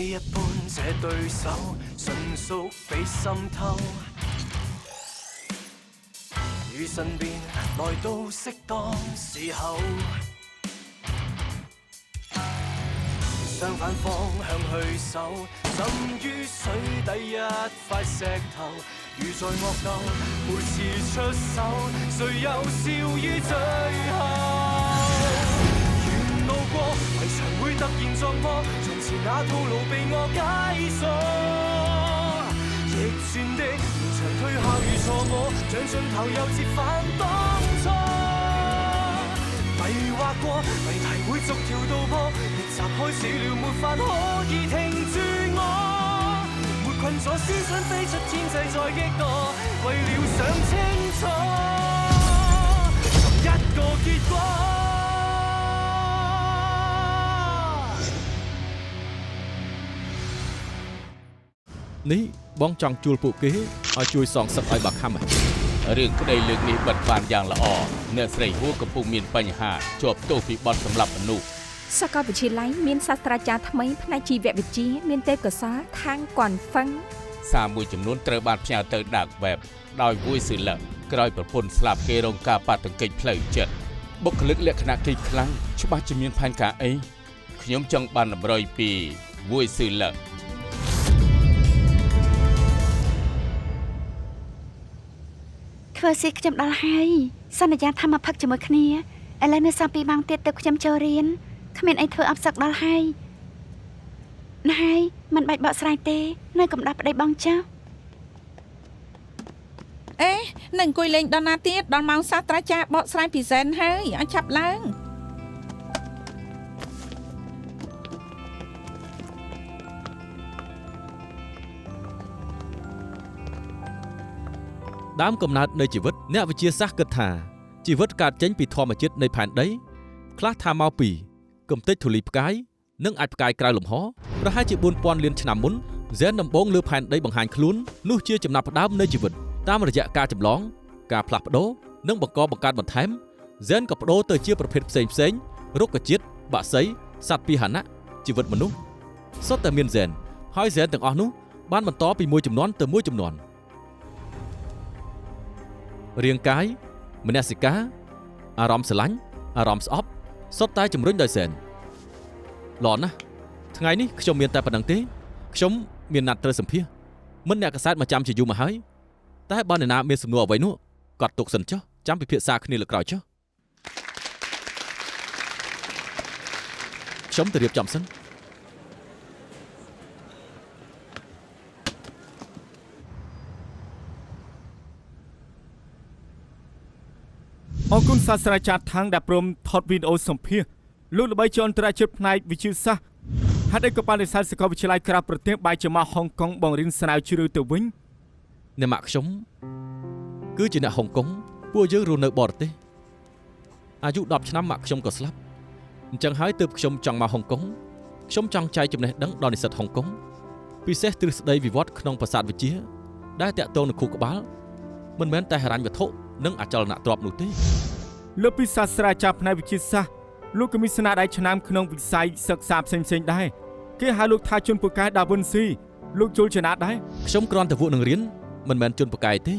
一般這對手，純屬比心偷。與身邊來到適當時候，相反方向去守，浸於水底一塊石頭。如在惡鬥，每次出手，誰又笑於最後？沿路過圍牆會突然撞破，從前那套路被我解鎖。逆轉的連場推下如錯我，像盡頭又折返當初。迷惑過謎題會逐條道破，逆襲開始了沒法可以停住我。沒困咗思想飛出天際再擊墮，為了想清楚尋一個結果。នេះបងចង់ជួលពួកគេឲ្យជួយសងសឹកឲ្យបាក់ខាំរឿងក្តីលើកនេះបិទបានយ៉ាងល្អអ្នកស្រីហួរកំពុងមានបញ្ហាជាប់ទោសពីបទសម្លាប់មនុស្សសាកលវិទ្យាល័យមានសាស្ត្រាចារ្យថ្មីផ្នែកជីវវិទ្យាមានទេពកោសល្យខាងកនហ្វឹងសារមួយចំនួនត្រូវបានផ្ញើទៅ Dark Web ដោយវួយស៊ឺលឹកក្រោយប្រពន្ធស្លាប់គេរងការបាត់ទង្គិចផ្លូវចិត្តបុគ្គលិកលក្ខណៈគេខ្លាំងច្បាស់ជាមានផែនការអីខ្ញុំចង់បានតម្រុយពីវួយស៊ឺលឹកធ្វើស៊ីខ្ញុំដល់ហើយសន្យាថាមកផឹកជាមួយគ្នាឥឡូវនៅសាពីម៉ោងទៀតទៅខ្ញុំចូលរៀនគ្មានអីធ្វើអបសឹកដល់ហើយណាហើយមិនបាច់បកស្រាយទេនៅកំដៅប្តីបងចាស់អេនឹងអង្គុយលេងដល់ណាទៀតដល់ម៉ោងសាស្ត្រាចារ្យបកស្រាយពីសែនហើយឲ្យឆាប់ឡើងដើមកំណើតនៃជីវិតអ្នកវិទ្យាសាស្ត្រគិតថាជីវិតកើតចេញពីធម្មជាតិនៃផែនដីខ្លះថាមកពីកំទេចធូលីផ្កាយនិងអាចផ្កាយក្រៅលំហប្រហែលជា 4000 លានឆ្នាំមុនហ្សែនដំបូងលើផែនដីបង្ហាញខ្លួននោះជាចំណាប់ផ្ដើមនៃជីវិតតាមរយៈការចម្លងការផ្លាស់ប្ដូរនិងបង្កើតបន្ថែមហ្សែនក៏ប្ដូរទៅជាប្រភេទផ្សេងរុក្ខជាតិបក្សីសត្វពាហនៈជីវិតមនុស្សសុទ្ធតែមានហ្សែនហើយហ្សែនទាំងអស់នោះបានបន្តពីមួយជំនាន់ទៅមួយជំនាន់រាងកាយមនសិការអារម្មណ៍ស្រឡាញ់អារម្មណ៍ស្អប់សុទ្ធតែជំរុញដោយហ្សែនល្អណាស់ថ្ងៃនេះខ្ញុំមានតែប៉ុណ្្នឹងទេខ្ញុំមានណាត់ត្រូវសម្ភាសមិនអ្នកកសែតមកចាំជាយូរមកហើយតែបើអ្នកណាមានសំណួរអ្វីនោះកត់ទុកសិនចុះចាំពិភាក្សាគ្នាលើក្រោយចុះខ្ញុំទៅរៀបចំសិនអរគុណសាស្ត្រាចារ្យថាងដែលព្រមថតវីដេអូសម្ភាសលោកល្បីជាអន្តរជាតិផ្នែកវិទ្យាសាស្ត្រហេតុអីក៏បាននិស្សិតសាកលវិទ្យាល័យក្រៅប្រទេសបែរជាមកហុងកុងបង្រៀនស្រាវជ្រាវទៅវិញអ្នកម៉ាក់ខ្ញុំគឺជាអ្នកហុងកុងពួកយើងរស់នៅបរទេសអាយុ10ឆ្នាំម៉ាក់ខ្ញុំក៏ស្លាប់អញ្ចឹងហើយទើបខ្ញុំចង់មកហុងកុងខ្ញុំចង់ចែកចំណេះដឹងដល់និស្សិតហុងកុងពិសេសទ្រឹស្ដីវិវត្តក្នុងប្រាសាទវិទ្យាដែលតាក់ទងនឹងខួរក្បាលមិនមែនតែហិរញ្ញវត្ថុនិងអចលនទ្រព្យនោះទេលើពីសាស្ត្រាចារ្យផ្នែកវិទ្យាសាស្ត្រលោកក៏មានស្នាដៃឆ្នាំក្នុងវិស័យសិក្សាផ្សេងៗដែរគេហៅលោកថាជនពូកែដាវិនស៊ីលោកជុលចំណាតដែរខ្ញុំគ្រាន់តែវក់នឹងរៀនមិនមែនជនពូកែទេ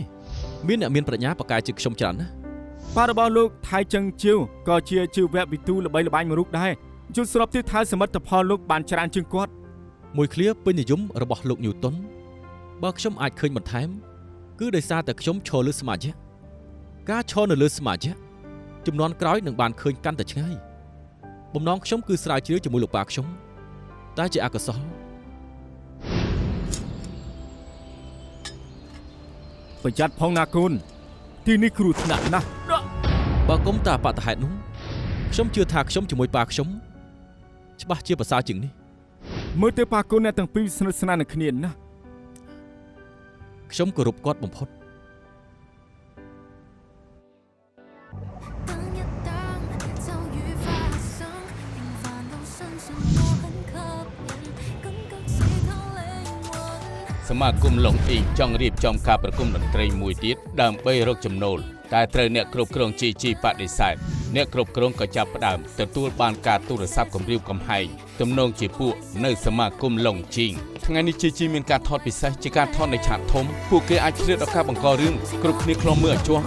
មានអ្នកមានប្រាជ្ញាពូកែជាងខ្ញុំច្រើនណាស់ប៉ារបស់លោកថៃចឹងជាវក៏ជាជីវវិទូល្បីល្បាញមួយរូបដែរជួនស្របទៀតថាសមិទ្ធផលលោកបានច្រើនជាងគាត់មួយឃ្លាពេញនិយមរបស់លោកញូតុនបើខ្ញុំអាចឃើញបន្ថែមគឺដោយសារតែខ្ញុំឈរលើសមាជៈការឈរនៅលើសមាជៈចំនួនក្រោយនឹងបានឃើញកាន់តែឆ្ងាយបំណងខ្ញុំគឺស្រាវជ្រាវជាមួយលោកប៉ាខ្ញុំតែជាអកុសលប្រយ័ត្នផងណាកូនទីនេះគ្រោះថ្នាក់ណាស់បើគុំតាបតហេតុនោះខ្ញុំជឿថាខ្ញុំជាមួយប៉ាខ្ញុំច្បាស់ជាប្រសើរជាងនេះមើលទៅប៉ាកូនអ្នកទាំងពីរស្និទ្ធស្នាលនឹងគ្នាណាស់ខ្ញុំគោរពគាត់បំផុតសមាគមឡុងអ៊ីងចង់រៀបចំការប្រគំតន្ត្រីមួយទៀតដើម្បីរកចំណូលតែត្រូវអ្នកគ្រប់គ្រងជីបដិសេធ អ្នកគ្រប់គ្រងក៏ចាប់ផ្ដើមទទួលបានការទូរស័ព្ទគំរាមកំហែងទំនងជាពួកនៅសមាគមឡុងជីងថ្ងៃនេះជាមានការថតពិសេសជាការថតនៅឆាកធំពួកគេអាចឆ្លៀតឱកាសបង្ករឿងគ្រប់គ្នាខ្លំមើលឲ្យជាប់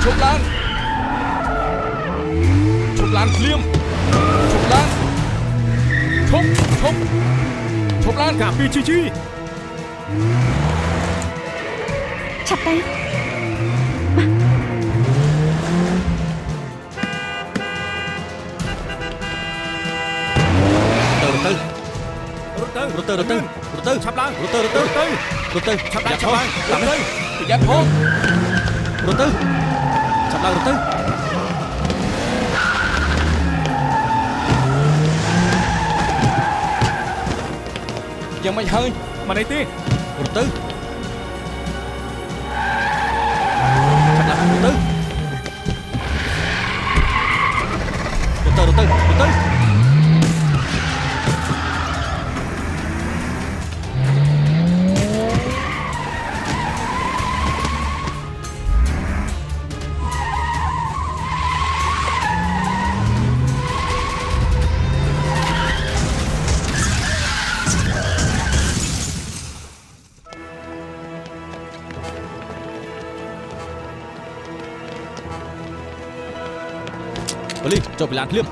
ឈប់ឡើងឈប់ឡើងភ្លាមឈប់ឡើងឈប់ឡើងការពារជីឆាប់ទៅរត់ទៅឆាប់ឡើងរត់ទៅឆាប់ឡើងប្រយ័ត្នផងរត់ទៅឆាប់ឡើងរត់ទៅយ៉ាងមិនហើយមកនេះទេរត់ទៅឆាប់ឡើងរត់ទៅប៉ូលីសចុះពីឡានភ្លាម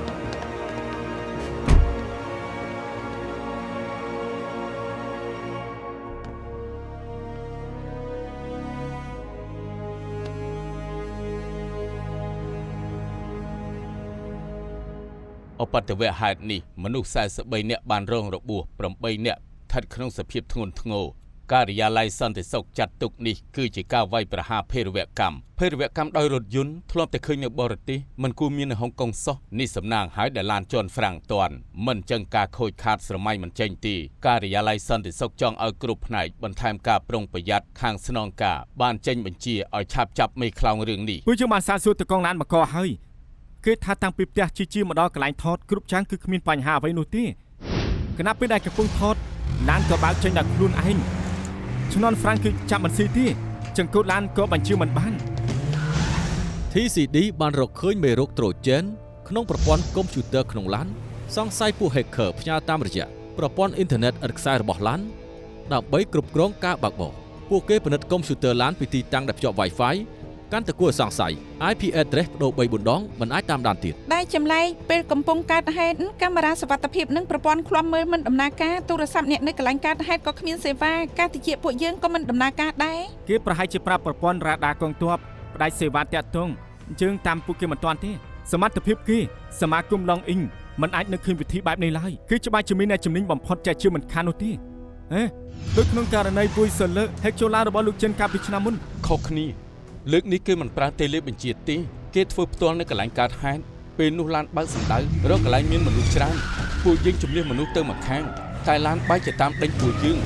អបតវៈហេតុនេះមនុស្ស43នាក់បានរងរបួស8នាក់ស្ថិតក្នុងសភាពធ្ងន់ធ្ងរការិយាល័យសន្តិសុខចាត់ទុកនេះគឺជាការវាយប្រហារភេរវកម្មដោយរថយន្តធ្លាប់តែឃើញនៅបរទេសមិនគួរមាននៅហុងកុងសោះនេះសំណាងហើយដែលឡានជន់ហ្វ្រាំងតាន់មិនចឹងការខូចខាតស្រមៃមិនចេញទេការិយាល័យសន្តិសុខចង់ឲ្យគ្រប់ផ្នែកបន្ថែមការប្រុងប្រយ័ត្នខាងស្នងការបានចេញបញ្ជាឲ្យឆាប់ចាប់មេខ្លោងរឿងនេះពួកយើងបានសាកសួរទៅកងឡានមកកហើយគេថាតាំងពីផ្ទះជាមកដល់កន្លែងថតគ្រប់ចាំងគឺគ្មានបញ្ហាអ្វីនោះទេគណៈពេលដែលកំពុងថតឡានក៏បើកចេញដល់ខ្លួនឯងឈ្នន់ហ្វ្រាំងគឺចាប់មិនស៊ីទេចង្កូតឡានក៏បញ្ជាមិនបាន TCD បានរកឃើញមេរោគត្រូជែនក្នុងប្រព័ន្ធកុំព្យូទ័រក្នុងឡានសង្ស័យពួក hacker ផ្ញើតាមរយៈប្រព័ន្ធអ៊ីនធឺណិតឥតខ្សែរបស់ឡានដើម្បីគ្រប់គ្រងការបើកបរពួកគេពិនិត្យកុំព្យូទ័រឡានពីទីតាំងដែលភ្ជាប់ Wi-Fi កាន់តែគួរសង្ស័យ IP address បដូរ3-4 ដងមិនអាចតាមដានទៀតដែលចម្លែកពេលកំពុងកើតហេតុកាមេរ៉ាសុវត្ថិភាពនិងប្រព័ន្ធឃ្លាំមើលមិនដំណើរការទូរស័ព្ទអ្នកនៅកន្លែងកើតហេតុក៏គ្មានសេវាការតិចពួកយើងក៏មិនដំណើរការដែរគេប្រហែលជាប្រាប់ប្រព័ន្ធរ៉ាដាកងទ័ពផ្ដាច់សេវាតាក់ទងអញ្ជើញតាមពួកគេមិនទាន់ទេសមត្ថភាពគេសមាគមឡុងអ៊ីងមិនអាចនឹកឃើញវិធីបែបនេះឡើយគឺច្បាស់ជាមានអ្នកជំនាញបំផុតចេះជឿមិនខាននោះទេដូចក្នុងករណីពួយសលើហេកជូឡារបស់លោកចិនកាលពីឆ្នាំមុនខុសគ្នាលើកនេះគេមិនប្រើតេឡេបញ្ជាទេគេធ្វើផ្ទាល់នៅកន្លែងកើតហេតុពេលនោះឡានបើកសម្ដៅរកកន្លែងមានមនុស្សច្រើនពួកយើងជំនះមនុស្សទៅម្ខាងតែឡានបែកទៅតាមដេញពួកយើង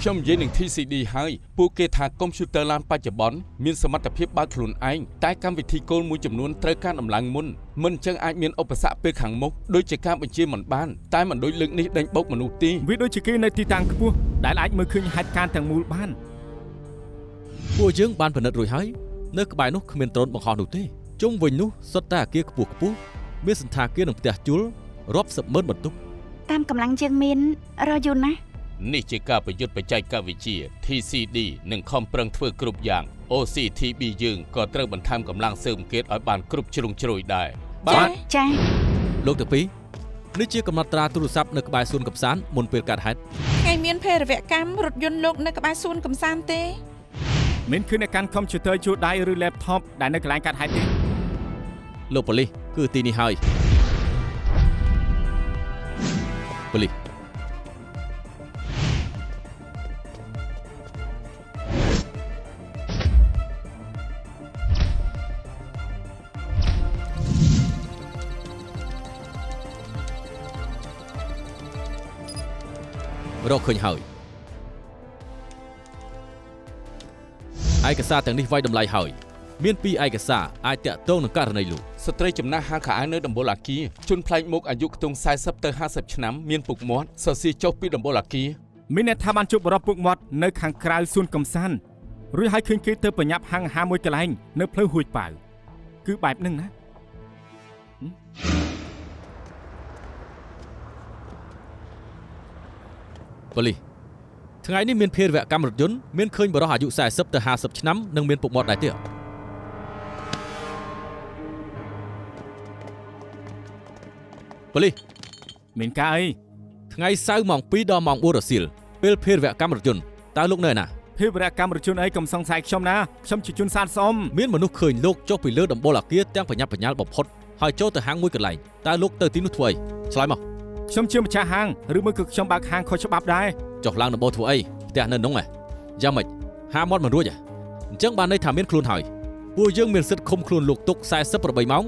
ខ្ញុំនិយាយនឹង TCD ហើយពួកគេថាកុំព្យូទ័រឡានបច្ចុប្បន្នមានសមត្ថភាពបើកខ្លួនឯងតែកម្មវិធីគោលមួយចំនួនត្រូវការដំឡើងមុនមិនចឹងអាចមានឧបសគ្គពេលខាងមុខដូចជាការបញ្ជាមិនបានតែមិនដូចលើកនេះដេញបោកមនុស្សទេវាដូចជាគេនៅទីតាំងខ្ពស់ដែលអាចមើលឃើញហេតុការណ៍ទាំងមូលបានពួកយើងបានពិនិត្យរួចហើយនៅក្បែរនោះគ្មានដ្រូនបង្ហោះនោះទេជុំវិញនោះសុទ្ធតែអគារខ្ពស់មានសន្តាគារនិងផ្ទះជួលរាប់សិបម៉ឺនបន្ទប់តាមកម្លាំងយើងមានរយន្តណានេះជាការប្រយុទ្ធបច្ចេកវិទ្យា TCD និងខំប្រឹងធ្វើគ្រប់យ៉ាង OCTB យើងក៏ត្រូវបន្ថែមកម្លាំងស៊ើបអង្កេតឲ្យបានគ្រប់ជ្រុងជ្រោយដែរបាទចា៎លោកទាំងពីរនេះជាកំណត់ត្រាទូរស័ព្ទនៅក្បែរសួនកំសាន្តមុនពេលកើតហេតុថ្ងៃមានភេរវកម្មរថយន្តលោកនៅក្បែរសួនកំសាន្តទេមានឃើញអ្នកកាន់កុំព្យូទ័រជួលដៃឬ laptop ដែលនៅកន្លែងកាត់ហេតុទេលោកប៉ូលីសគឺទីនេះហើយប៉ូលីស រកឃើញហើយឯកសារទាំងនេះវាយតម្លៃហើយមាន2ឯកសារអាចតាក់ទងនឹងករណីលោក ស្ត្រីចំណាស់ហាងខោអាវនៅដំបូលអាគារជនប្លែកមុខអាយុខ្ទង់40ទៅ50ឆ្នាំមានពុកមាត់សរសៀចុះពីដំបូលអាគារ មានអ្នកថាបានជួបបរិបពុកមាត់នៅខាងក្រៅសួនកំសាន្តរួចហើយឃើញគេទៅប្រញាប់ហាងអាហារមួយកន្លែងនៅផ្លូវហួយប៉ៅគឺបែបហ្នឹងណាប៉ូលីសថ្ងៃនេះមានភារវកម្មរថយន្តមានឃើញបរិសុទ្ធអាយុ40ទៅ50ឆ្នាំនិងមានពុកមាត់ដែរទៀតប៉ូលីស មានការអី ថ្ងៃសៅរ៍ម៉ោង2ដល់ម៉ោង4រសៀលពេលភារវកម្មរថយន្តតើលោកនៅណា ភាវរកម្មរជនអីកុំសង្ស័យខ្ញុំណាខ្ញុំជាជនសានសម មានមនុស្សឃើញលោកចុះពីលើដំបូលអាគារទាំងបញ្ញាប់បញ្ញាល់បំផុតហើយចូលទៅហាងមួយកន្លែងតើលោកទៅទីនោះធ្វើអីឆ្លើយមក ខ្ញុំជាម្ចាស់ហាងឬមួយក៏ខ្ញុំបើកហាងខុសច្បាប់ដែរ ចុះឡើងដំបូលធ្វើអីផ្ទះនៅនោះយ៉ាងម៉េចហាមាត់មិនរួចអញ្ចឹងបានន័យថាមានខ្លួនហើយពួកយើងមានសិទ្ធិឃុំខ្លួនលោកទុក48ម៉ោង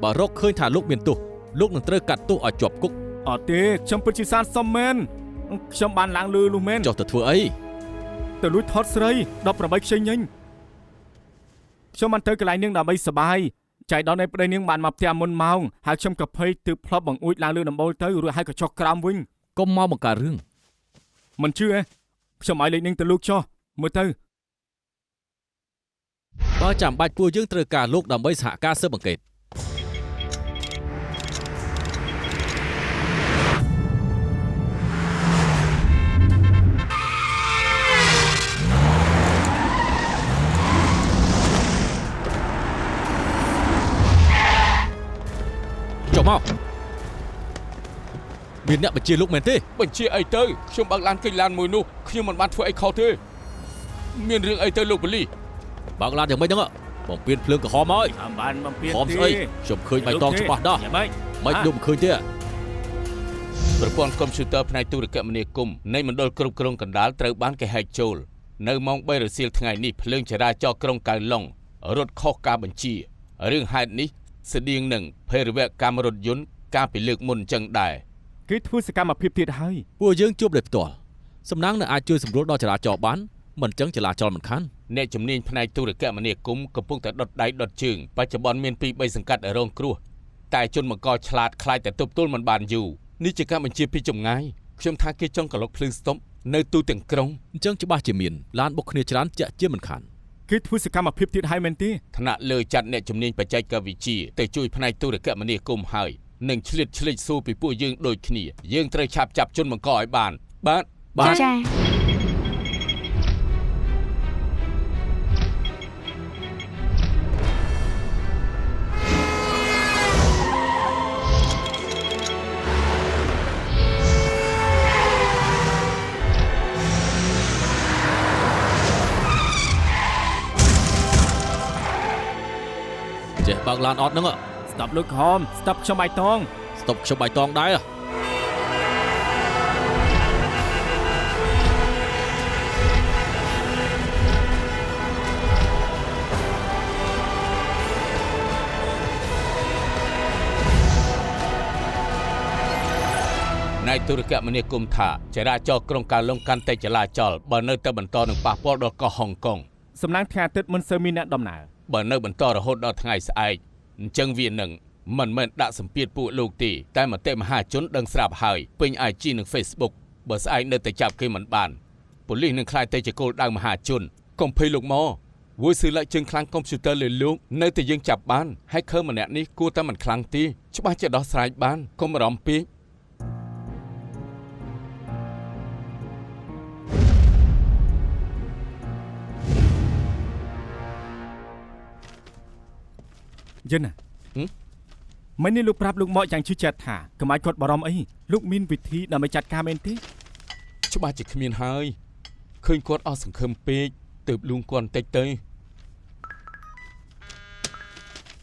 បើរកឃើញថាលោកមានទោសលោកនឹងត្រូវកាត់ទោសឲ្យជាប់គុក អត់ទេខ្ញុំពិតជាសានសមមែនខ្ញុំបានឡើងលើនោះមែន ចុះទៅធ្វើអី ទៅលួចថតស្រី18ខ្ចីញញខ្ញុំបានទៅកន្លែងនាងដើម្បីសបាយចៃដល់នៃប្តីនាងបានមកផ្ទះមុនម៉ោងហើយខ្ញុំក៏ភ័យទើបផ្លប់បង្អួចឡើងលើដំបូលទៅរួចហើយក៏ចុះក្រោមវិញ កុំមកបង្កើតរឿង មិនជឿទេខ្ញុំឲ្យលេខនាងទៅលោកចុះមើលទៅ បើចាំបាច់ពួកយើងត្រូវការលោកដើម្បីសហការស៊ើបអង្កេត ចុះមកមានអ្នកបញ្ជាលោកមែនទេ បញ្ជាអីទៅខ្ញុំបើកឡានគេចឡានមួយនោះខ្ញុំមិនបានធ្វើអីខុសទេមានរឿងអីទៅលោកប៉ូលីស បើកឡានយ៉ាងម៉េចហ្នឹងបំពេញភ្លើងក្រហមហើយ បានបំពេញ ហមស្អីខ្ញុំឃើញបៃតងច្បាស់ដោះ យ៉ាងម៉េច មិនលោកមិនឃើញទេ ប្រព័ន្ធកុំព្យូទ័រផ្នែកទូរគមនាគមន៍នៃមណ្ឌលគ្រប់គ្រងកណ្ដាលត្រូវបានគេហែកចូលនៅម៉ោង3រសៀលថ្ងៃនេះភ្លើងចរាចរណ៍ក្រុងកៅឡុងរត់ខុសការបញ្ជារឿងហេតុនេះស្តៀងនឹងភេរវកម្មរថយន្តកាលពីលើកមុនអញ្ចឹងដែរ គេធ្វើសកម្មភាពទៀតហើយ ពួកយើងជួបដោយផ្ទាល់សំណាងនឹងអាចជួយសម្រួលដល់ចរាចរណ៍បានមិនអញ្ចឹងចរាចរណ៍មិនខាន អ្នកជំនាញផ្នែកទូរគមនាគមន៍កំពុងតែដុតដៃដុតជើងបច្ចុប្បន្នមាន2-3សង្កាត់រងគ្រោះតែជនបង្កឆ្លាតខ្លាចតែទប់ទល់មិនបានយូរនេះជាការបញ្ជាពីចម្ងាយខ្ញុំថាគេចង់ក្លុកភ្លើងស្តុបនៅទូទាំងក្រុង អញ្ចឹងច្បាស់ជាមានឡានបុកគ្នាច្រើនជាក់ជាមិនខាន គេធ្វើសកម្មភាពទៀតហើយមែនទេ ថ្នាក់លើចាត់អ្នកជំនាញបច្ចេកវិទ្យាទៅជួយផ្នែកទូរគមនាគមន៍ហើយនឹងឆ្លៀតឆ្លេចសួរពីពួកយើងដូចគ្នាយើងត្រូវឆាប់ចាប់ជនបង្កឲ្យបានបាទ ចា ចេះបើកឡានអត់ហ្នឹង ស្ដាប់លោកក្រហមស្ដាប់ខ្ញុំបៃតង ស្តុបខ្ញុំបៃតងដែរ ណៃទូរគមនាគមន៍ថាចរាចរណ៍ក្រុងកៅឡុងកាន់តែចលាចលបើនៅតែបន្តនឹងប៉ះពាល់ដល់កោះហុងកុង សំណាងថ្ងៃអាទិត្យមិនសូវមានអ្នកដំណើរ បើនៅបន្តរហូតដល់ថ្ងៃស្អែកអញ្ចឹងវានឹងមិនមែនដាក់សម្ពាធពួកលោកទេតែមតិមហាជនដឹងស្រាប់ហើយពេញ IG និង Facebook បើស្អែកនៅតែចាប់គេមិនបានប៉ូលីសនឹងខ្លាចទៅជាគោលដៅមហាជនកុំភ័យលោកមកវួយស៊ឺលាក់ជើងខ្លាំងកុំព្យូទ័រលើលោកនៅតែយើងចាប់បានហើយខើម្នាក់នេះគួរតែមិនខ្លាំងទេច្បាស់ជាដោះស្រាយបានកុំបារម្ភពេក យិនណាមិននេះលោកប្រាប់លោកមកយ៉ាងជឿជាក់ថាកុំឲ្យគាត់បារម្ភអីលោកមានវិធីដើម្បីចាត់ការមែនទេ ច្បាស់ជាគ្មានហើយឃើញគាត់អស់សង្ឃឹមពេកទើបលួងគាត់បន្តិចទៅ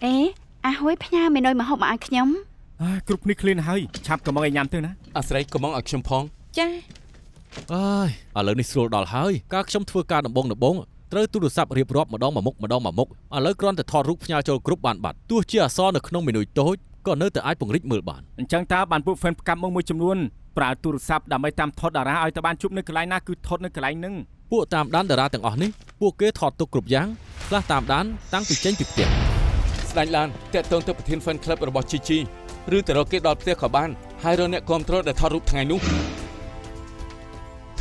អេអាហួយផ្ញើមេនុយមកហូបមកឲ្យខ្ញុំ គ្រប់នេះឃ្លានហើយឆាប់កំងឲ្យញ៉ាំទៅណា អាស្រ័យកុំឲ្យខ្ញុំផង ចា អើយឥឡូវនេះស្រួលដល់ហើយការខ្ញុំធ្វើការដំបងត្រូវទូរស័ព្ទរៀបរាប់ម្ដងមួយមុខឥឡូវគ្រាន់តែថតរូបផ្ញើចូលគ្រប់បានបាត់ទោះជាអសរនៅក្នុងមេនុយតូចក៏នៅតែអាចពង្រីកមើលបាន អញ្ចឹងតើបានពួក fan ផ្កាប់មកមួយចំនួន ប្រើទូរស័ព្ទដើម្បីតាមថតតារាឲ្យទៅបានជប់នៅកន្លែងណាគឺថតនៅកន្លែងហ្នឹង ពួកតាមដានតារាទាំងអស់នេះពួកគេថតទុកគ្រប់យ៉ាងខ្លះតាមដានតាំងពីចេញពីផ្ទះ ស្ដេចឡានតាក់ទងទៅប្រធាន fan club របស់ GG ឬទៅរកគេដល់ផ្ទះក៏បានហើយរកអ្នកគ្រប់គ្រងដែលថតរូបថ្ងៃនោះ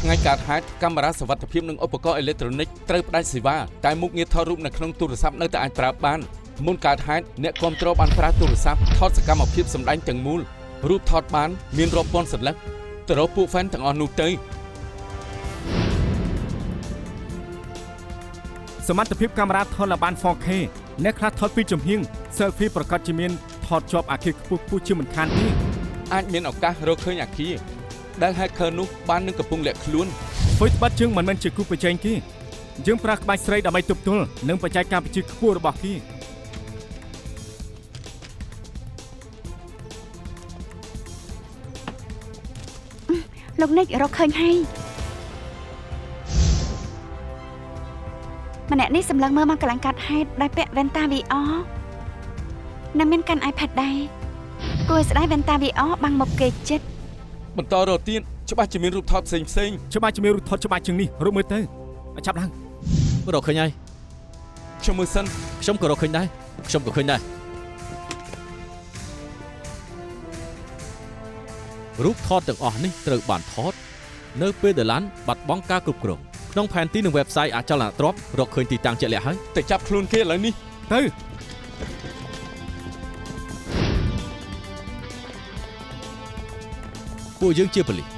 ថ្ងៃកើតហេតុកាមេរ៉ាសុវត្ថិភាពនិងឧបករណ៍អេឡិចត្រូនិកត្រូវផ្ដាច់សេវាតែមុខងារថតរូបនៅក្នុងទូរស័ព្ទនៅតែអាចប្រើបានមុនកើតហេតុអ្នកគ្រប់គ្រងបានប្រើទូរស័ព្ទថតសកម្មភាពសម្ដែងទាំងមូលរូបថតបានមានរាប់ពាន់សន្លឹកទៅរកពួក fan ទាំងអស់នោះទៅ សមត្ថភាពកាមេរ៉ាថតឡើងបាន 4K អ្នកខ្លះថតពីចំហៀង selfie ប្រកាសជាមានថតជាប់អាគារខ្ពស់ជាមិនខានទេ អាចមានឱកាសរកឃើញអាគារដែល hacker នោះបាននឹងកំពុងលាក់ខ្លួន ធ្វើត្បិតជើងមិនមែនជាគូប្រជែងគេយើងប្រើក្បាច់ស្រីដើម្បីទប់ទល់នឹងបច្ចេកវិទ្យាខ្ពស់របស់គេ លោកនិករកឃើញហើយម្នាក់នេះសម្លឹងមើលមកកន្លែងកាត់ហេតុដោយពាក់វ៉ែនតា VR និងមានកាន់ iPad ដែរគួរស្ដាយវ៉ែនតា VR បាំងមុខគេចិត្ត បន្តរកទៀតច្បាស់ជាមានរូបថតផ្សេងៗ ច្បាស់ជាមានរូបថតច្បាស់ជាងនេះរូបមើលទៅចាប់ឡើង រកឃើញហើយ ខ្ញុំមើលសិន ខ្ញុំក៏រកឃើញដែរខ្ញុំក៏ឃើញដែររូបថតទាំងអស់នេះត្រូវបានថតនៅពេលដែលឡានបាត់បង់ការគ្រប់គ្រងក្នុងផែនទីនិង website អចលនទ្រព្យរកឃើញទីតាំងជាក់លាក់ហើយ ទៅចាប់ខ្លួនគេឥឡូវនេះ ទៅ ពួកយើងជាប៉ូលីស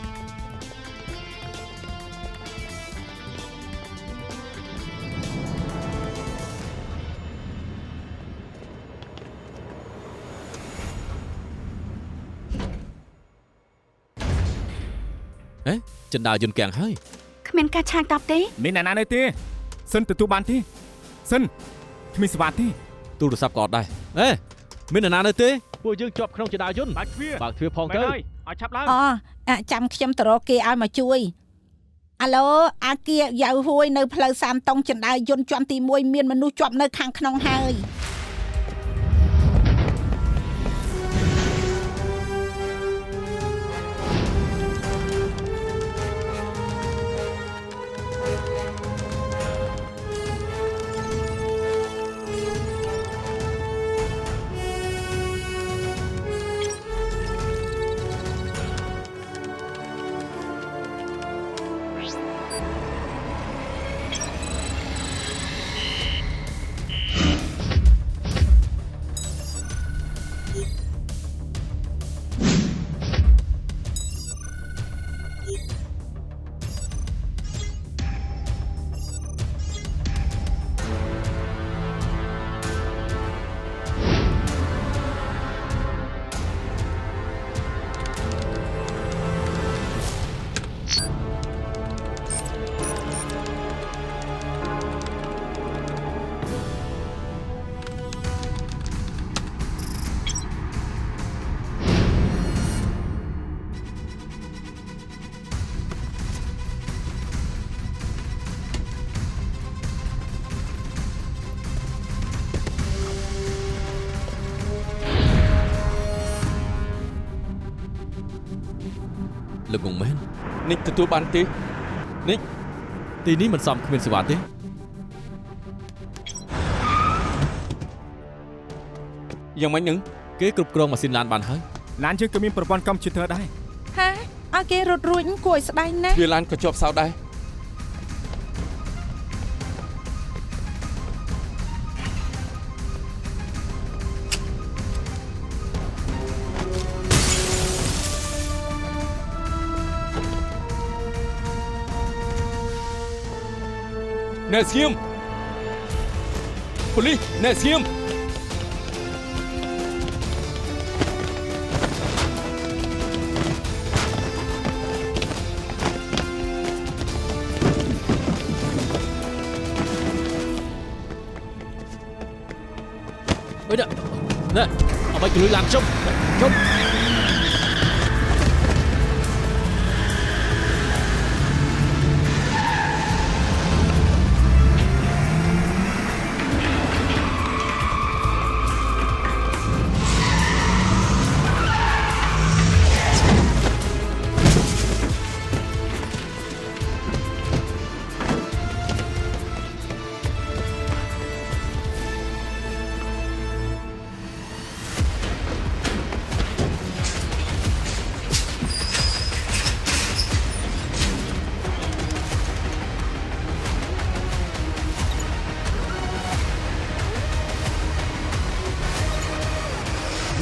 ចិនដាយន្តកាំងហើយ គ្មានការឆាយតបទេ មានអ្នកណានៅទេសិនទទួលបានទេសិនគ្មានសេវាទេ ទូរស័ព្ទក៏អត់ដែរមាននរណានៅទេពួកយើងជាប់ក្នុងចិនដាយន្ត បើកទ្វារ បើកទ្វារផងទៅ ឲ្យឆាប់ឡើង ចាំខ្ញុំទៅរកគេឲ្យមកជួយអាឡូអាគារយ៉ាវហួយនៅផ្លូវសាមតុងចិនដាយន្តជាន់ទី1មានមនុស្សជាប់នៅខាងក្នុងហើយ លោកងងមែន នេះទទួលបានទេនេះ ទីនេះមិនសមគ្មានសេវាទេ យ៉ាងម៉េចនឹង គេគ្រប់គ្រងម៉ាស៊ីនឡានបានហើយ ឡានយើងក៏មានប្រព័ន្ធកុំព្យូទ័រដែរ ហាឲ្យគេរត់រួចគួរឲ្យស្ដាយណាស់ វាឡានក៏ជាប់សោដែរ អ្នកស្ងៀមប៉ូលីសអ្នកស្ងៀម Ôi nè, nè, ở bên lưới làm chung, chung.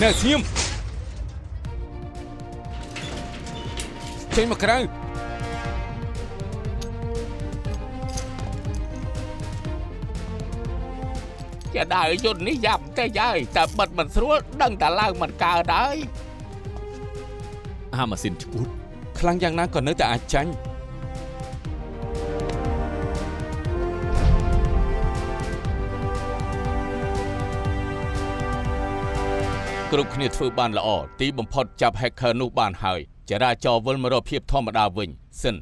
Nè xiêm Trên mặtក្រៅ ជាដើរយន្តនេះយ៉ាប់តែយាយតែបិទមិនស្រួលដឹងតែឡើងមិនកើតហើយ អាម៉ាស៊ីនឈួត ខ្លាំងយ៉ាងណាក៏នៅតែអាចចាញ់គ្រប់គ្នាធ្វើបានល្អទីបំផុតចាប់ hacker នោះបានហើយចរាចរណ៍វិលមករកភាពធម្មតាវិញសិន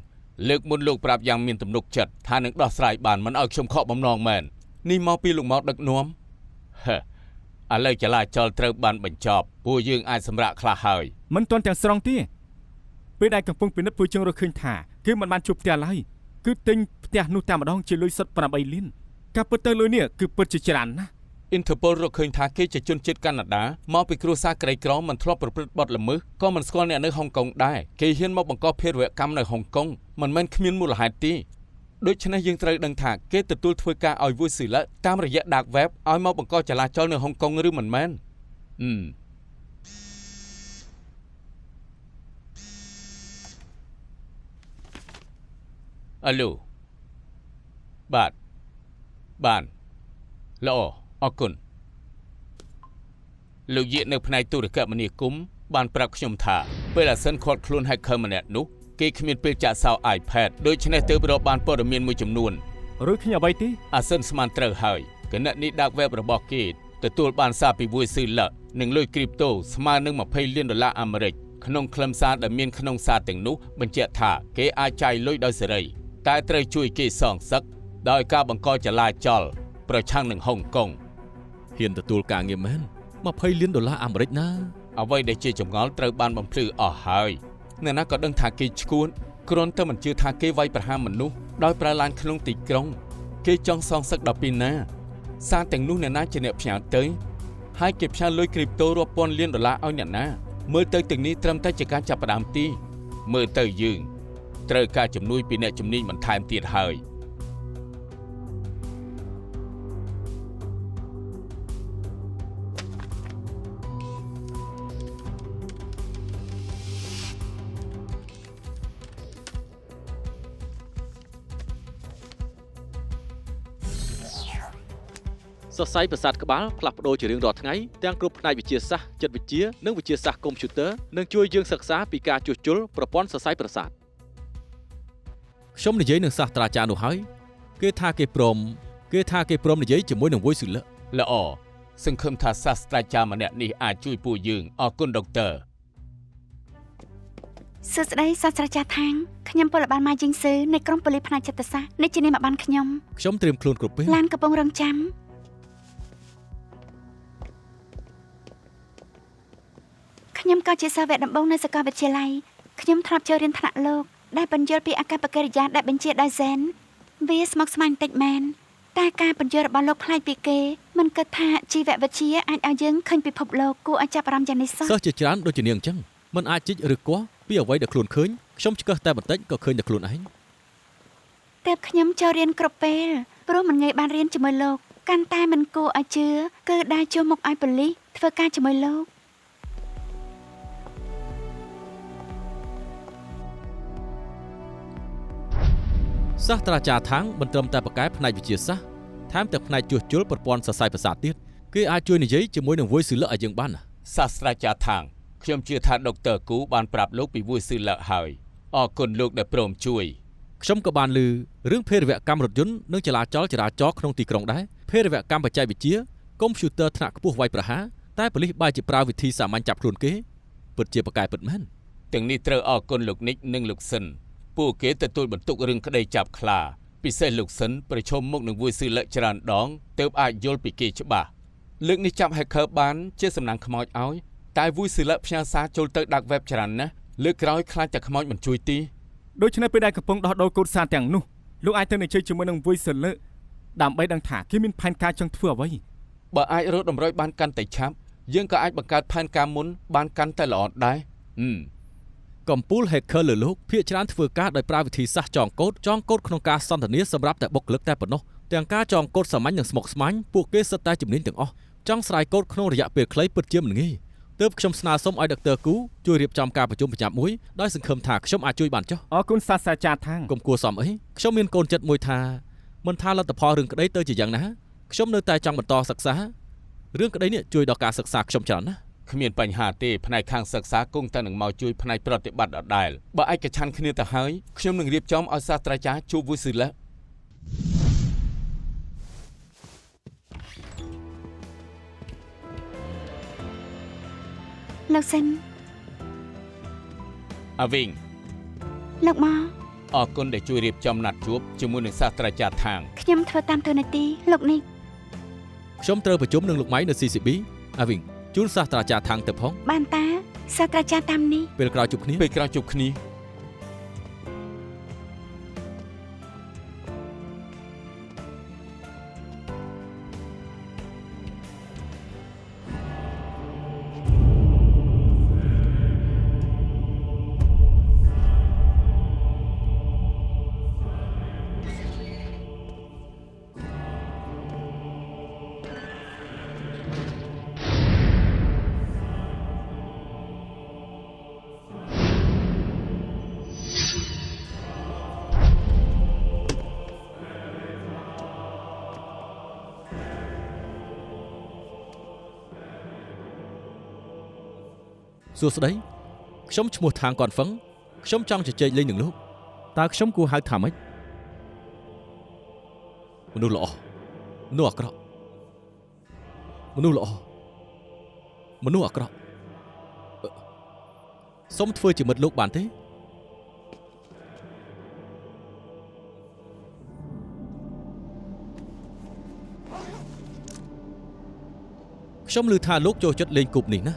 លើកមុនលោកប្រាប់យ៉ាងមានទំនុកចិត្តថានឹងដោះស្រាយបានមិនឲ្យខ្ញុំខកបំណងមែននេះមកពីលោកមកដឹកនាំហេឥឡូវចរាចរណ៍ត្រូវបានបញ្ចប់ពួកយើងអាចសម្រាកខ្លះហើយ មិនទាន់ទាំងស្រុងទេពេលដែលកំពុងពិនិត្យពួកយើងរកឃើញថាគេមិនបានជួបផ្ទះឡើយគឺទិញផ្ទះនោះតែម្ដងជាលុយសុទ្ធ8លានការពិតទៅលុយនេះគឺពិតជាច្រើនណាស់ Interpol រកឃើញថាគេជាជនជាតិកាណាដាមកពីគ្រួសារក្រីក្រមិនធ្លាប់ប្រព្រឹត្តបទល្មើសក៏មិនស្គាល់អ្នកនៅហុងកុងដែរគេហ៊ានមកបង្កភារវកម្មនៅហុងកុងមិនមែនគ្មានមូលហេតុទេដូច្នេះយើងត្រូវដឹងថាគេទទួលធ្វើការឲ្យវុយស៊ីឡាតាមរយៈ dark web ឲ្យមកបង្កចលាចលនៅហុងកុងឬមិនមែនអាឡូបានល្អអរគុណលោកយាកនៅផ្នែកទូរគមនាគមន៍បានប្រាប់ខ្ញុំថាពេលអាសិនខាត់ខ្លួន hacker ម្នាក់នោះគេគ្មានពេលចាក់សោ iPad ដូច្នេះទើបរកបានព័ត៌មានមួយចំនួន ឬខ្ញុំអ្វីទេ អាសិនស្មានត្រូវហើយគណនី dark web របស់គេទទួលបានសារពីវុយស៊ីឡានិងលុយគ្រីបតូស្មើនឹង$20 លានអាមេរិកក្នុងខ្លឹមសារដែលមានក្នុងសារទាំងនោះបញ្ជាក់ថាគេអាចចាយលុយដោយសេរីតែត្រូវជួយគេសងសឹកដោយការបង្កចលាចលប្រឆាំងនឹងហុងកុង ហ៊ានទទួលការងារមែន$20 លានអាមេរិកណា អ្វីដែលជាចម្ងល់ត្រូវបានបំភ្លឺអស់ហើយអ្នកណាក៏ដឹងថាគេឈួតគ្រាន់តែមិនជឿថាគេវាយប្រហារមនុស្សដោយប្រើឡានក្នុងទីក្រុងគេចង់សងសឹកដល់ពីណាសារទាំងនោះអ្នកណាជាអ្នកផ្ញើទៅហើយគេផ្ញើលុយគ្រីបតូរាប់ពាន់លានដុល្លារឲ្យអ្នកណាមើលទៅទាំងនេះត្រឹមតែជាការចាប់ផ្ដើមទីមើលទៅយើងត្រូវការជំនួយពីអ្នកជំនាញបន្ថែមទៀតហើយ សរសៃប្រសាទក្បាលផ្លាស់ប្ដូរជារៀងរាល់ថ្ងៃទាំងគ្រប់ផ្នែកវិទ្យាសាស្ត្រចិត្តវិទ្យានិងវិទ្យាសាស្ត្រកុំព្យូទ័រនឹងជួយយើងសិក្សាពីការជួសជុលប្រព័ន្ធសរសៃប្រសាទខ្ញុំនិយាយនឹងសាស្ត្រាចារ្យនោះហើយគេថាគេព្រមនិយាយជាមួយនឹងវុយស៊ូឡា ល្អសង្ឃឹមថាសាស្ត្រាចារ្យម្នាក់នេះអាចជួយពួកយើងអរគុណដុកទ័រ សួស្តីសាស្ត្រាចារ្យថាងខ្ញុំពលបានមកជីងស៊ឺនៃក្រុមប៉ូលីសផ្នែកចិត្តសាស្ត្រនេះជានាមបានខ្ញុំ ខ្ញុំត្រៀមខ្លួនគ្រប់ពេល ឡានកំពុងរងចាំខ្ញុំក៏ជាសាវកដំបូងនៅសាកលវិទ្យាល័យខ្ញុំធ្លាប់ចូលរៀនថ្នាក់លោកដែលបញ្យល់ពីអាកប្បកិរិយាដែលបញ្ជាដោយហ្សែនវាស្មុគស្មាញបន្តិចមែនតែការបញ្យល់របស់លោកប្លែកពីគេមិនគិតថាជីវវិទ្យាអាចឲ្យយើងឃើញពិភពលោកគួរឲ្យចាប់អារម្មណ៍យ៉ាងនេះសោះ សិស្សជាច្រើនដូចជានាងអញ្ចឹងមិនអាចជីកឬគាស់ពីអ្វីដែលខ្លួនឃើញខ្ញុំឆ្កឹះតែបន្តិចក៏ឃើញតែខ្លួនឯង តែខ្ញុំចូលរៀនគ្រប់ពេលព្រោះមិនងាយបានរៀនជាមួយលោកកាន់តែមិនគួរឲ្យជឿគឺដែលចូលមកឲ្យប៉ូលីសធ្វើការជាមួយលោក សាស្ត្រាចារ្យថាងមិនត្រឹមតែបកកែផ្នែកវិទ្យាសាស្ត្រថែមទាំងផ្នែកជួសជុលប្រព័ន្ធសរសៃប្រសាទទៀតគេអាចជួយនិយាយជាមួយនឹងវុយស៊ូឡាឲ្យយើងបានណា សាស្ត្រាចារ្យថាងខ្ញុំជឿថាដុកទ័រគូបានប្រាប់លោកពីវុយស៊ូឡាហើយអរគុណលោកដែលព្រមជួយ ខ្ញុំក៏បានឮរឿងភេរវកម្មរថយន្តនិងចរាចរណ៍ក្នុងទីក្រុងដែរភេរវកម្មបច្ចេកវិទ្យាកុំព្យូទ័រថ្នាក់ខ្ពស់វាយប្រហារតែប៉ូលីសបែរជាប្រើវិធីសាមញ្ញចាប់ខ្លួនគេពិតជាបកកែពិតមែន ទាំងនេះត្រូវអរគុណលោកនិកនិងលោកសិនពួកគេទទួលបន្ទុករឿងក្តីចាប់ខ្លាពិសេសលោកសិនប្រឈមមុខនឹងវុយស៊ូឡាច្រើនដងទើបអាចយល់ពីគេច្បាស់លើកនេះចាប់ hacker បានជាសំណាងខ្មោចឲ្យតែវុយស៊ូឡាផ្ញើសារចូលទៅ dark web ច្រើនណាស់លើកក្រោយខ្លាចតែខ្មោចមិនជួយទី ដូច្នេះពេលដែលកំពុងដោះដូរកូដសារទាំងនោះលោកអាចទៅនិយាយជាមួយនឹងវុយស៊ូឡាដើម្បីដឹងថាគេមានផែនការចង់ធ្វើអ្វី បើអាចរកតម្រុយបានកាន់តែឆាប់យើងក៏អាចបង្កើតផែនការមុនបានកាន់តែល្អដែរ កំពូល hacker លើលោកភាគច្រើនធ្វើការដោយប្រើវិធីសាស្ត្រចងកូដក្នុងការសន្ទនាសម្រាប់តែបុគ្គលិកតែប៉ុណ្ណោះទាំងការចងកូដសាមញ្ញនិងស្មុគស្មាញពួកគេសិតតែជំនាញទាំងអស់ចង់ស្រាយកូដក្នុងរយៈពេលខ្លីពិតជាមិនងាយ ទើបខ្ញុំស្នើសុំឲ្យដុកទ័រគូជួយរៀបចំការប្រជុំប្រញាប់មួយដោយសង្ឃឹមថាខ្ញុំអាចជួយបានចុះ អរគុណសាស្ត្រាចារ្យថាង កុំគួរសមអីខ្ញុំមានកូនចិត្តមួយថាមិនថាលទ្ធផលរឿងក្តីទៅជាយ៉ាងណាខ្ញុំនៅតែចង់បន្តសិក្សារឿងក្តីនេះជួយដល់ការសិក្សាខ្ញុំច្រើនណាស់ គ្មានបញ្ហាទេផ្នែកខាងសិក្សាគង់តែនឹងមកជួយផ្នែកប្រតិបត្តិដដែលបើឯកច្ឆ័ន្ទគ្នាទៅហើយខ្ញុំនឹងរៀបចំឲ្យសាស្ត្រាចារ្យជួបវុយស៊ឺឡា លោកសិន អាវិញ លោកមក អរគុណដែលជួយរៀបចំណាត់ជួបជាមួយនឹងសាស្ត្រាចារ្យថាង ខ្ញុំធ្វើតាមតួនាទីលោកនេះ ខ្ញុំត្រូវប្រជុំនឹងលោកម៉ៃនៅ CCB អាវិញជូនសាស្ត្រាចារ្យថាងទៅផង បានតាសាស្ត្រាចារ្យតាមនេះ ពេលក្រោយជួបគ្នា ពេលក្រោយជួបគ្នា សួស្តីខ្ញុំឈ្មោះថាងកនហ្វឹងខ្ញុំចង់ជជែកលេងនឹងលោកតើខ្ញុំគួរហៅថាម៉េចមនុស្សល្អមនុស្សអាក្រក់មនុស្សល្អមនុស្សអាក្រក់សូមធ្វើជាមិត្តលោកបានទេខ្ញុំឮថាលោកចូលចិត្តលេងគប់នេះណា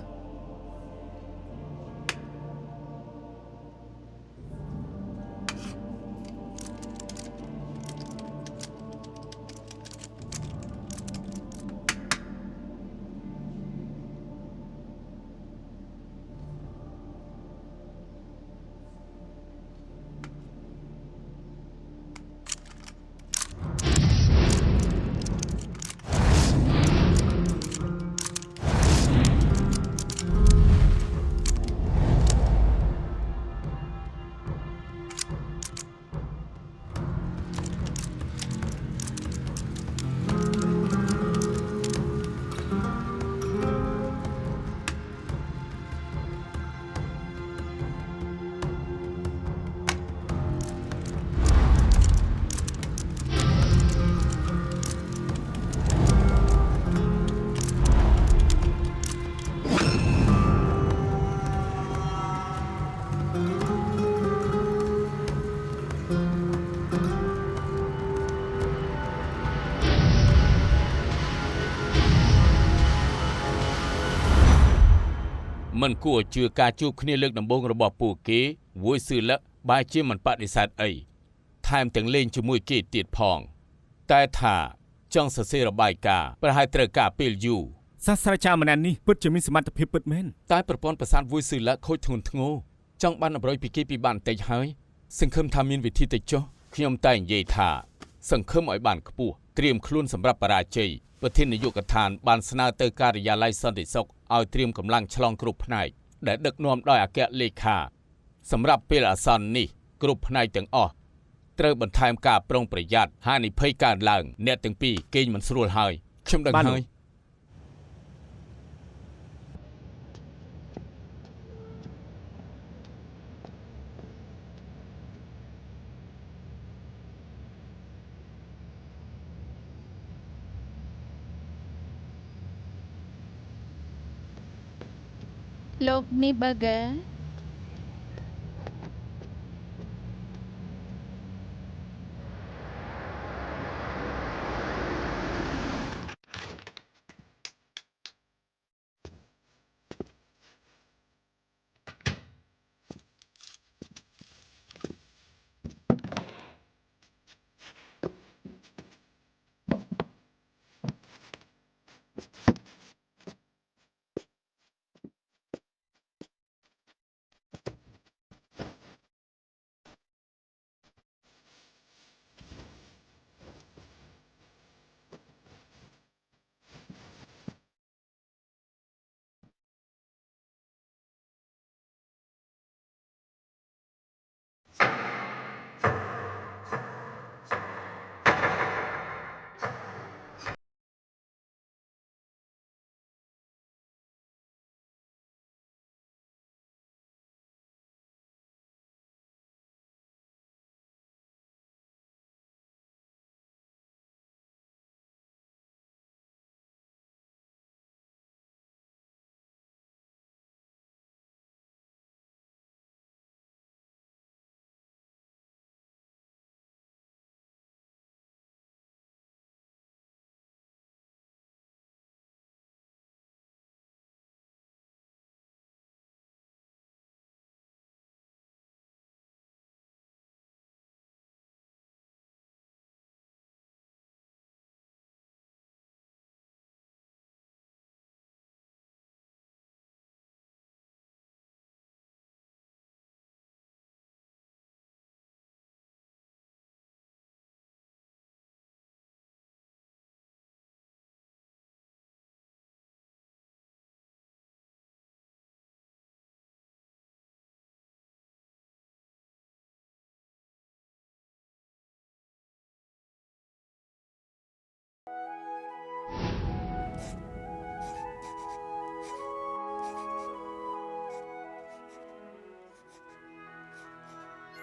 មិនគួរជឿការជួបគ្នាលើកដំបូងរបស់ពួកគេវុយស៊ឺឡាបែរជាមិនបដិសេធអីថែមទាំងលេងជាមួយគេទៀតផងតែថាចង់សរសេររបាយការណ៍ប្រហែលត្រូវការពេលយូរ សាស្ត្រាចារ្យម្នាក់នេះពិតជាមានសមត្ថភាពពិតមែន តែប្រព័ន្ធប្រសាទវុយស៊ឺឡាខូចធ្ងន់ធ្ងរចង់បានអបរុយពីគេពីបានបន្តិចហើយសង្ឃឹមថាមានវិធីទៅចុះខ្ញុំតែនិយាយថាសង្ឃឹមឲ្យបានខ្ពស់ត្រៀមខ្លួនសម្រាប់បរាជ័យប្រធាននាយកដ្ឋានបានស្នើទៅការិយាល័យសន្តិសុខឲ្យត្រៀមកម្លាំងឆ្លងគ្រប់ផ្នែកដែលដឹកនាំដោយអគ្គលេខាសម្រាប់ពេលអាសន្ននេះគ្រប់ផ្នែកទាំងអស់ត្រូវបន្ថែមការប្រុងប្រយ័ត្នហានិភ័យកើនឡើងអ្នកទាំងពីរគេងមិនស្រួលហើយខ្ញុំដឹងហើយ លោកនេះ burger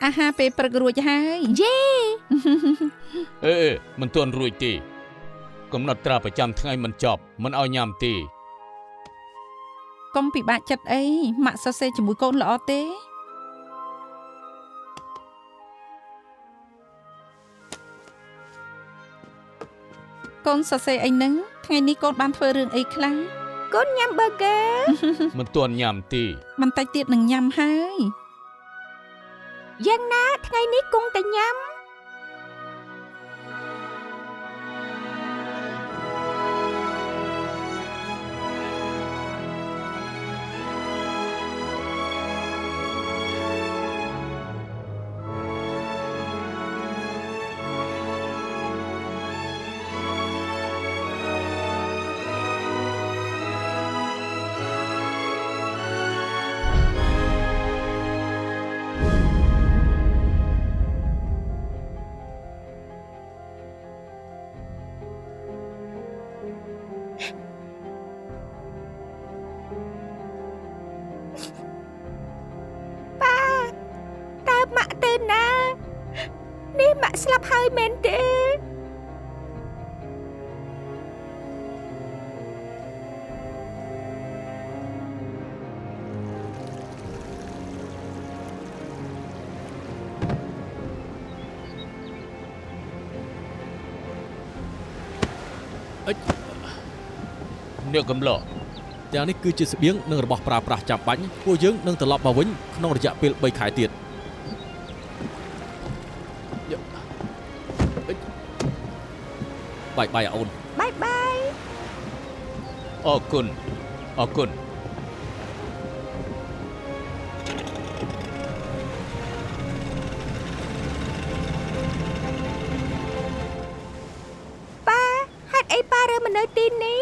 អាហារពេលព្រឹករួចហើយ យេ អេមិនទាន់រួចទេកំណត់ត្រាប្រចាំថ្ងៃមិនចប់មិនឲ្យញ៉ាំទេ កុំពិបាកចិត្តអីម៉ាក់សរសេរជាមួយកូនល្អទេកូនសរសេរអីហ្នឹងថ្ងៃនេះកូនបានធ្វើរឿងអីខ្លះ កូនញ៉ាំ burger មិនទាន់ញ៉ាំទេ បន្តិចទៀតនឹងញ៉ាំហើយ យ៉ាងណាថ្ងៃនេះគង់តែញ៉ាំ តើម៉ាក់ទៅណានេះម៉ាក់ស្លាប់ហើយមែនទេ អ្នកកំឡោះ ទាំងនេះគឺជាស្បៀងនិងរបស់ប្រើប្រាស់ចាំបាច់ពួកយើងនឹងត្រឡប់មកវិញក្នុងរយៈពេល3ខែទៀតបាយអូន បាយបាយ អរគុណអរគុណ ប៉ាហេតុអីប៉ារើមកនៅទីនេះ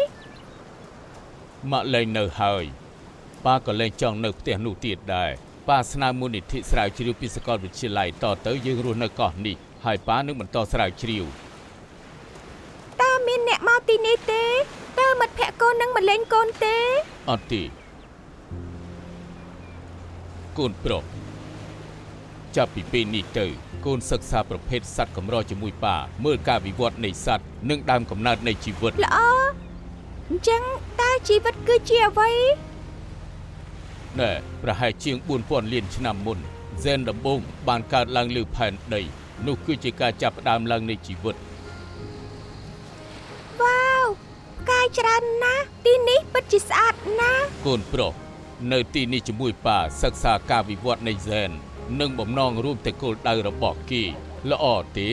ម៉ាក់លែងនៅហើយប៉ាក៏លែងចង់នៅផ្ទះនោះទៀតដែរប៉ាស្នើមូលនិធិស្រាវជ្រាវពីសាកលវិទ្យាល័យតទៅយើងរស់នៅកោះនេះហើយប៉ានឹងបន្តស្រាវជ្រាវ តើមានអ្នកមកទីនេះទេតើមិត្តភក្តិកូននឹងមកលេងកូនទេ អត់ទេកូនប្រុសចាប់ពីពេលនេះទៅកូនសិក្សាប្រភេទសត្វកម្រជាមួយប៉ាមើលការវិវត្តនៃសត្វនិងដើមកំណើតនៃជីវិត ល្អអញ្ចឹងតើជីវិតគឺជាអ្វី ណែប្រហែលជាង 4000 លានឆ្នាំមុនហ្សែនដំបូងបានកើតឡើងលើផែនដីនោះគឺជាការចាប់ផ្ដើមឡើងនៃជីវិត វ៉ាវផ្កាយច្រើនណាស់ទីនេះពិតជាស្អាតណាស់ កូនប្រុសនៅទីនេះជាមួយប៉ាសិក្សាការវិវត្តនៃហ្សែននិងបំណងរួមទាំងគោលដៅរបស់គេល្អទេ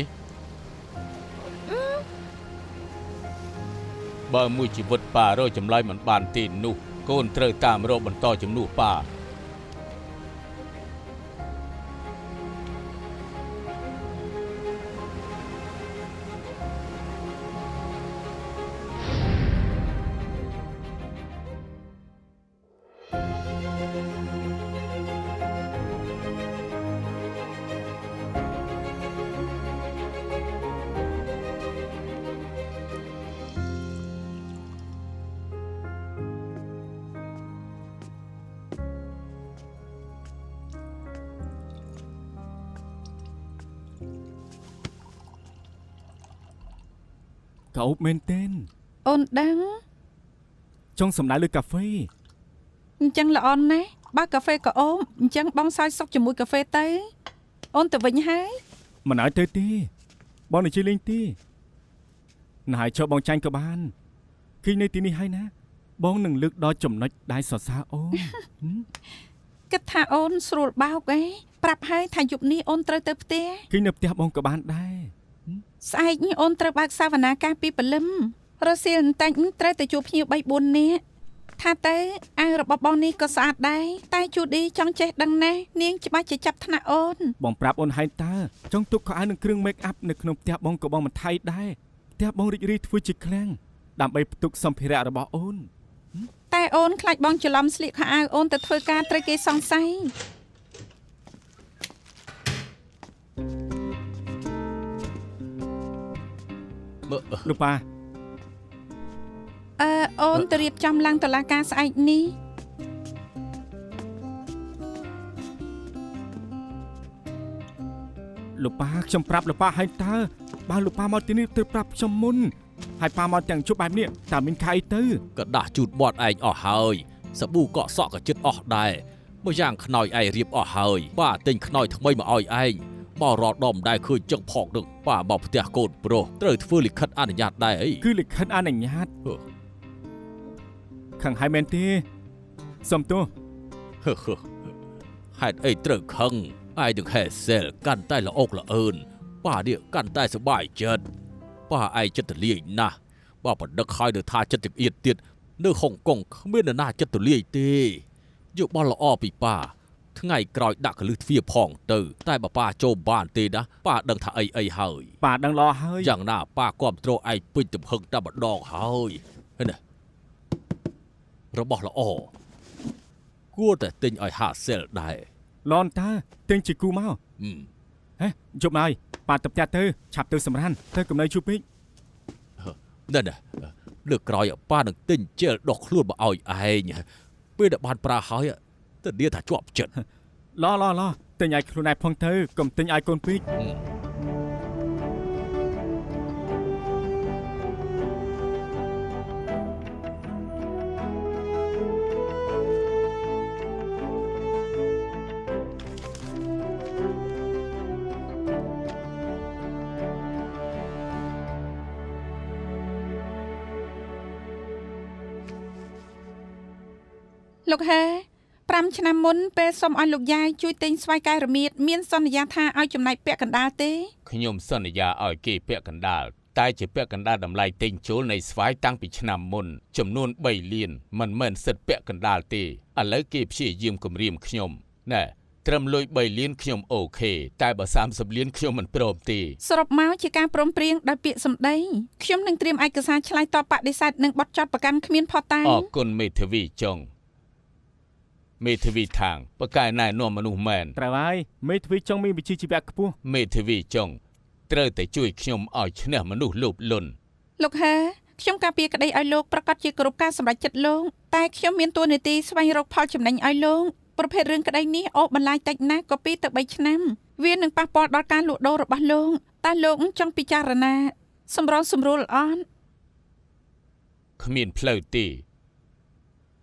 បើមួយជីវិតប៉ารកចម្លើយមិនបានទេនោះកូនត្រូវតាមរកបន្តជំនួសប៉ា កោបមែនទេ អូនដឹង ចង់សម្ដៅលើកាហ្វេ អញ្ចឹងល្អណាស់បើកាហ្វេក៏អូមអញ្ចឹងបងសើចសុខជាមួយកាហ្វេទៅអូនទៅវិញហើយ មិនឲ្យទៅទេបងនិយាយលេងទេណាហើយចុះបងចាញ់ក៏បានឃើញនៅទីនេះហើយណាបងនឹងលើកដល់ចំណុចដែលសរសើរអូន គិតថាអូនស្រួលបោកឯងប្រាប់ហើយថាយប់នេះអូនត្រូវទៅផ្ទះ ឃើញនៅផ្ទះបងក៏បានដែរ ស្អែកនេះអូនត្រូវបើកសាវនាការពីព្រលឹមរសៀលបន្តិចត្រូវទៅជួបភ្ញៀវ 3-4 នាក់ថាទៅអាវរបស់បងនេះក៏ស្អាតដែរតែជូឌីចង់ចេះដឹងណាស់នាងច្បាស់ជាចាប់ថ្នាក់អូន បងប្រាប់អូនហើយតើចង់ទុកខោអាវនិងគ្រឿង make up នៅក្នុងផ្ទះបងក៏បងមិនថៃដែរផ្ទះបងរីករាយធ្វើជាឃ្លាំងដើម្បីផ្ទុកសម្ភារៈរបស់អូន តែអូនខ្លាចបងច្រឡំស្លៀកខោអាវអូនទៅធ្វើការត្រូវគេសង្ស័យ លោកប៉ា អូនទៅរៀបចំឡើងតុលាការស្អែកនេះ អ លោកប៉ាខ្ញុំប្រាប់លោកប៉ាឲ្យតើបើលោកប៉ាមកទីនេះទៅប្រាប់ខ្ញុំមុនហើយប៉ាមកទាំងជប់បែបនេះតើមានខៃទៅ ក៏ដាស់ជូតបត់ឯងអស់ហើយសាប៊ូកក់សក់ក៏ចិត្តអស់ដែរមួយយ៉ាងខ្នើយឯងរៀបអស់ហើយប៉ាទិញខ្នើយថ្មីមកឲ្យឯងមករត់ដមដែរឃើញចឹងផកនឹងប៉ាមកផ្ទះកូនប្រុសត្រូវធ្វើលិខិតអនុញ្ញាតដែរអី គឺលិខិតអនុញ្ញាតខាងហើយមែនទេសុំទោសហ េតុអីត្រូវខឹងឯងនឹងហេសែលកាន់តែល្អកល្អអឿនប៉ានេះកាន់តែសប្បាយចិត្តប៉ាឯងចិត្តទលាយណាស់បើប្រដឹកឲ្យទៅថាចិត្តចង្អៀតទៀតនៅហុងកុងគ្មាននរណាចិត្តទលាយទេយកបោះល្អពីប៉ាថ្ងៃក្រោយដាក់កលឹះទ្វារផងទៅតែបើប៉ាចូលបានទេណាប៉ាដឹងថាអីហើយ ប៉ាដឹងល្អហើយ យ៉ាងណាប៉ាគ្រប់គ្រងឯងពេញទំហឹងតែម្ដងហើយឃើញណារបស់ល្អគួរតែទិញឲ្យហាសែលដែរ លនតើទិញជាគូមកហេជប់ហើយប៉ាទៅផ្ទះទៅឆាប់ទៅសម្រានទៅកំណៃជួបពេក นั่นน่ะលើកក្រោយប៉ានឹងទិញជែលដោះខ្លួនមកឲ្យឯងពេលដែលបានប្រើហើយទៅនិយាយថាជាប់ចិត្ត ឡទិញឲ្យខ្លួនឯងផងទៅកុំទិញឲ្យកូនពេក លោកហេ5ឆ្នាំមុនពេលសុំឲ្យលោកយាយជួយទិញស្វាយកែរមៀតមានសន្យាថាឲ្យចំណាយពាក់កណ្ដាលទេ ខ្ញុំសន្យាឲ្យគេពាក់កណ្ដាលតែជាពាក់កណ្ដាលតម្លៃទិញចូលនៃស្វាយតាំងពីឆ្នាំមុនចំនួន3លានមិនមែនសិតពាក់កណ្ដាលទេឥឡូវគេព្យាយាមគំរាមខ្ញុំណែត្រឹមលុយ3លានខ្ញុំអូខេតែបើ30លានខ្ញុំមិនព្រមទេ សរុបមកជាការព្រមព្រៀងដោយពាក្យសម្ដីខ្ញុំនឹងត្រៀមឯកសារឆ្លើយតបបដិសេធនិងបទចោទប្រកាន់គ្មានផុសតាង អរគុណមេធាវីចុងមេធាវីថាងបកកែណែនាំមនុស្សមែន ត្រូវហើយមេធាវីចុងមានវិជ្ជាជីវៈខ្ពស់ មេធាវីចុងត្រូវតែជួយខ្ញុំឲ្យឈ្នះមនុស្សលោភលន់ លោកហេខ្ញុំការពារក្តីឲ្យលោកប្រកាសជាគោរពការសម្រេចចិត្តលោកតែខ្ញុំមានតួនាទីស្វែងរកផលចំណេញឲ្យលោកប្រភេទរឿងក្តីនេះអូសបន្លាយតិចណាស់ក៏2ទៅ3ឆ្នាំវានឹងប៉ះពាល់ដល់ការលក់ដូររបស់លោកតែលោកចង់ពិចារណាសម្រុងសម្រួលអត់ គ្មានផ្លូវទេ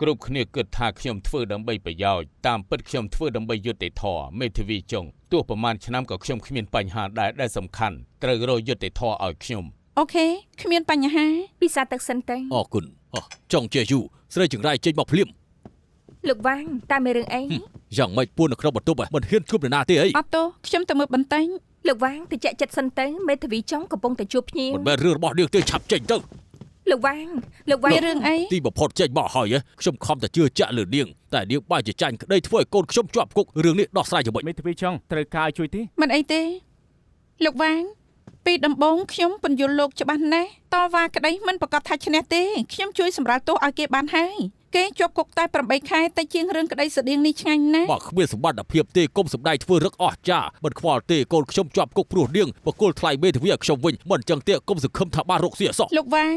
គ្រប់គ្នាគិតថាខ្ញុំធ្វើដើម្បីប្រយោជន៍តាមពិតខ្ញុំធ្វើដើម្បីយុត្តិធម៌មេធាវីចុងទោះប្រមាណឆ្នាំក៏ខ្ញុំគ្មានបញ្ហាដែរដែលសំខាន់ត្រូវរកយុត្តិធម៌ឲ្យខ្ញុំ អូខេគ្មានបញ្ហា ពិសាទឹកសិនទៅ អរគុណចង់ជាយូស្រីចង្រៃចេញមកភ្លាម លោកវាងតែមានរឿងអី យ៉ាងម៉េចពួននៅក្នុងបន្ទប់មិនហ៊ានជួបនរណាទេអី អត់ទោះខ្ញុំទៅមើលបន្ទែង លោកវាងទៅចាក់ចិត្តសិនទៅមេធាវីចុងកំពុងតែជួបភ្ញៀវ មិនមែនរឿងរបស់នាងទេឆាប់ចេញទៅ លោកវាង មានរឿងអី ទីបំផុតចេញមកហើយខ្ញុំខំតែជឿជាក់លើនាងតែនាងបែរជាចាញ់ក្តីធ្វើឲ្យកូនខ្ញុំជាប់គុករឿងនេះដោះស្រាយយ៉ាងម៉េច មេធាវីចុងត្រូវការឲ្យជួយទេ មិនអីទេលោកវាងពីដំបូងខ្ញុំពន្យល់លោកច្បាស់ណាស់តវ៉ាក្តីមិនប្រកាសថាឈ្នះទេខ្ញុំជួយសម្រាលទោសឲ្យគេបានហើយគេជាប់គុកតែ8ខែតែជាងរឿងក្តីស្តៀងនេះឆ្ងាញ់ណាស់ បើគ្មានសម្បត្តិភាពទេគុំសម្ដែងធ្វើរឹកអស់ចាមិនខ្វល់ទេកូនខ្ញុំជាប់គុកព្រោះនាងបកគលថ្លៃមេធាវីឲ្យខ្ញុំវិញមិនអញ្ចឹងទេគុំសង្ឃឹមថាបានរកស៊ីអសោះ លោកវាង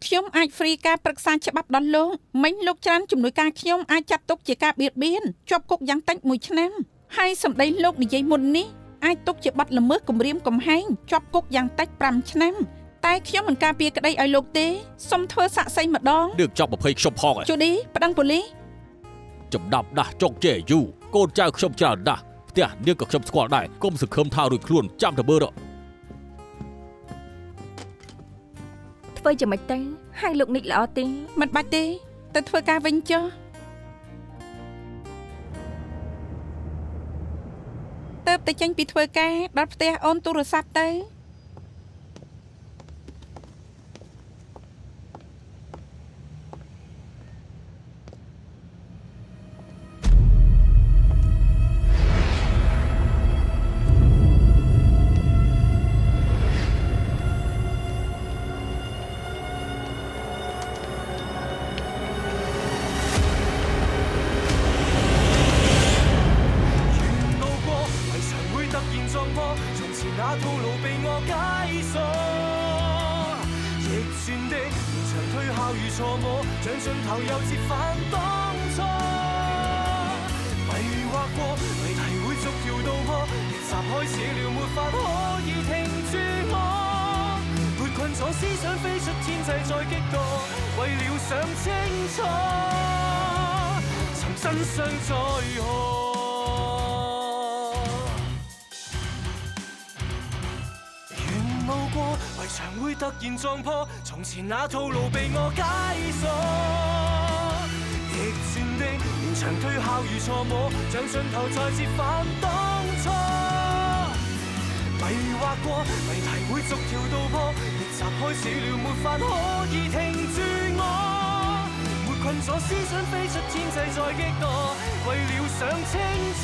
ខ្ញុំអាចហ្វ្រីការប្រឹក្សាច្បាប់ដល់លោកមិញលោកច្រើនជំនួយការខ្ញុំអាចចាត់ទុកជាការបៀតបៀនជាប់គុកយ៉ាងតិច1ឆ្នាំហើយសម្ដីលោកនិយាយមុននេះអាចទុកជាបទល្មើសគំរាមកំហែងជាប់គុកយ៉ាងតិច5ឆ្នាំតែខ្ញុំមិនការពារក្តីឲ្យលោកទេសុំធ្វើសាក់សីម្ដង នាងចប់20ខ្ញុំផង ជូឌីប្តឹងប៉ូលីស ចំដាប់ដាស់ចុកជេយូកូនចៅខ្ញុំច្រើនដាស់ផ្ទះនាងក៏ខ្ញុំស្គាល់ដែរគុំសង្ឃឹមថារួចខ្លួនចាំតែមើល ធ្វើយ៉ាងម៉េចទៅហើយលោកនិចល្អទេ មិនបាច់ទេទៅធ្វើការវិញចុះទៅតែចេញពីធ្វើការដល់ផ្ទះអូនទូរស័ព្ទទៅ 那套路被我解鎖，逆轉的連場推敲與錯摸，像盡頭又折返當初。迷惑過，謎題會逐條道破。集開始了，沒法可以停住我。撥困咗思想飛出天際再激盪，為了想清楚，尋真相在何？沿路過圍牆會突然撞破，從前那套路被我解鎖。逆轉的連場退後如錯摸，像盡頭再折返當初。迷惑過謎題會逐條道破，逆襲開始了，沒法可以停住我。沒困咗思想飛出天際再激盪，為了想清楚。